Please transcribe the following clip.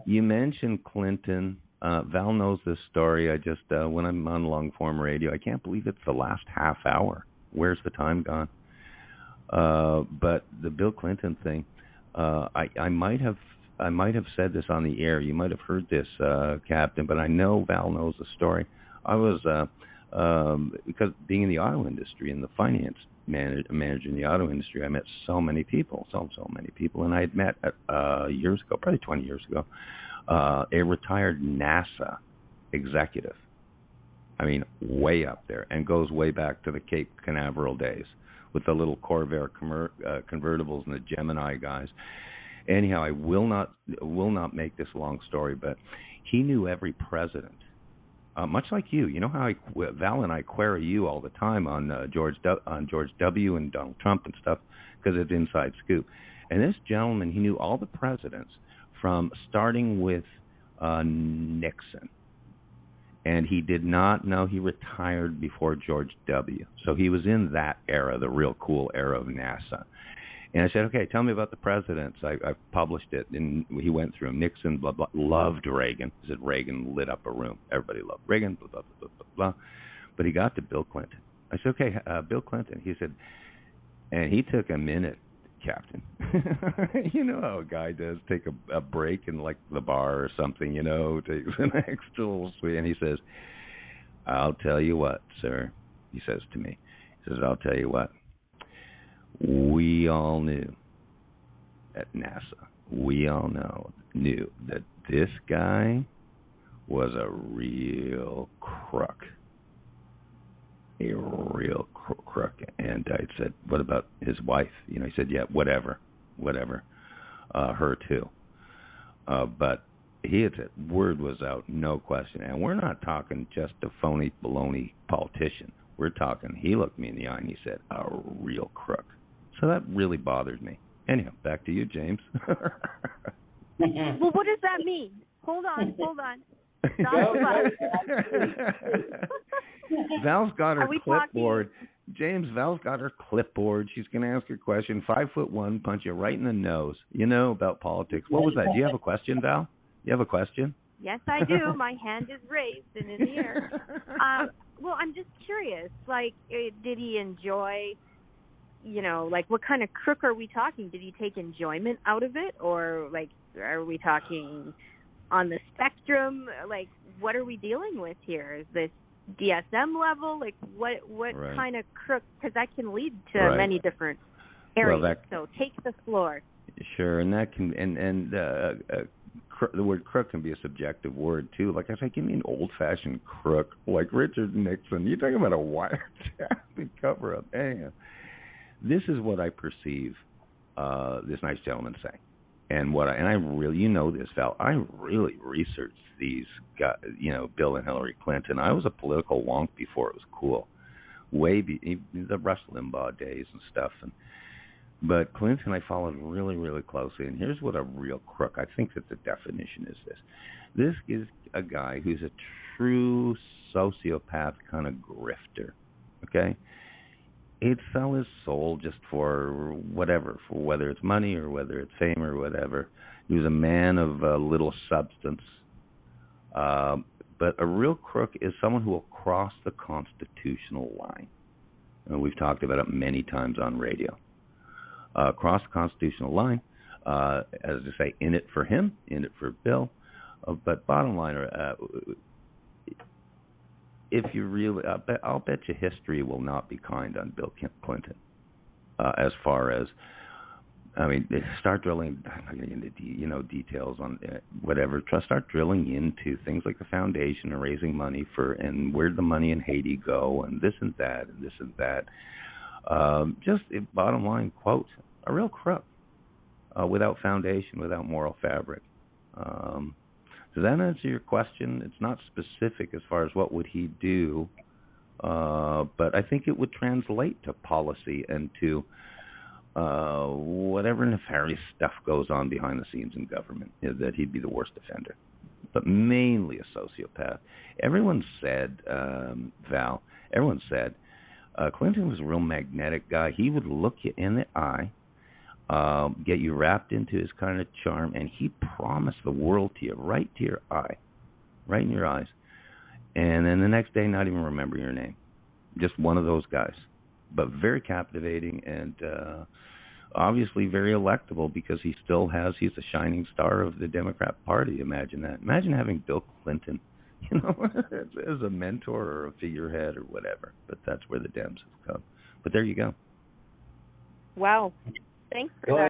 You mentioned Clinton. Val knows this story. I just, when I'm on long form radio, I can't believe it's the last half hour. Where's the time gone? But the Bill Clinton thing, I might have said this on the air. You might have heard this, Captain, but I know Val knows the story. I was, because being in the auto industry and the finance manager in the auto industry, I met so many people, so many people. And I had met years ago, probably 20 years ago, a retired NASA executive. I mean, way up there, and goes way back to the Cape Canaveral days with the little Corvair convertibles and the Gemini guys. Anyhow, I will not make this a long story, but he knew every president. Much like you. You know how Val and I query you all the time on George W. and Donald Trump and stuff because it's inside scoop. And this gentleman, he knew all the presidents from starting with Nixon. And he did not know he retired before George W. So he was in that era, the real cool era of NASA. And I said, okay, tell me about the presidents. I published it, and he went through them. Nixon, blah, blah, loved Reagan. He said Reagan lit up a room. Everybody loved Reagan, blah, blah, blah, blah, blah. But he got to Bill Clinton. I said, okay, Bill Clinton. He said, and he took a minute, Captain. You know how a guy does, take a break in, like, the bar or something, you know, takes an extra little sweet. And he says, I'll tell you what, sir, he says to me. He says, I'll tell you what. We all knew at NASA, knew that this guy was a real crook. A real crook. And I said, what about his wife? You know, he said, yeah, whatever. Her too. But he had said, word was out, no question. And we're not talking just a phony, baloney politician. We're talking, he looked me in the eye and he said, a real crook. So that really bothered me. Anyhow, back to you, James. Well, what does that mean? Hold on. Val's got her clipboard. James, Val's got her clipboard. She's going to ask her question. 5'1", punch you right in the nose. You know about politics. What was that? Do you have a question, Val? You have a question? Yes, I do. My hand is raised and in the air. Well, I'm just curious. Like, did he enjoy... You know, like, what kind of crook are we talking? Did he take enjoyment out of it? Or, like, are we talking on the spectrum? Like, what are we dealing with here? Is this DSM level? Like, what right. kind of crook? Because that can lead to right. many different areas. Well, so take the floor. Sure, and that can, the word crook can be a subjective word, too. Like, I say, give me an old-fashioned crook, like Richard Nixon. You're talking about a wiretap cover-up. Anyhow. This is what I perceive this nice gentleman saying, and I really, you know this, Val, I really researched these guys, you know, Bill and Hillary Clinton. I was a political wonk before it was cool, the Rush Limbaugh days and stuff, but Clinton I followed really, really closely, and here's what a real crook, I think that the definition is this. This is a guy who's a true sociopath kind of grifter, okay? He'd sell his soul just for whatever, for whether it's money or whether it's fame or whatever. He was a man of little substance. But a real crook is someone who will cross the constitutional line. And we've talked about it many times on radio. Cross the constitutional line, as I say, in it for him, in it for Bill. But bottom line, if you really, I'll bet you history will not be kind on Bill Clinton. As far as, I mean, start drilling, I'm not getting into details on whatever. Start drilling into things like the foundation and raising money for, and where'd the money in Haiti go, and this and that, and this and that. Just bottom line, quote, a real crook without foundation, without moral fabric. Does that answer your question? It's not specific as far as what would he do, but I think it would translate to policy and to whatever nefarious stuff goes on behind the scenes in government, that he'd be the worst offender. But mainly a sociopath. Everyone said, Val, Clinton was a real magnetic guy. He would look you in the eye. get you wrapped into his kind of charm, and he promised the world to you, right to your eye, right in your eyes. And then the next day, not even remember your name. Just one of those guys. But very captivating and obviously very electable because he's a shining star of the Democrat Party. Imagine that. Imagine having Bill Clinton, as a mentor or a figurehead or whatever. But that's where the Dems have come. But there you go. Wow. Thanks for that.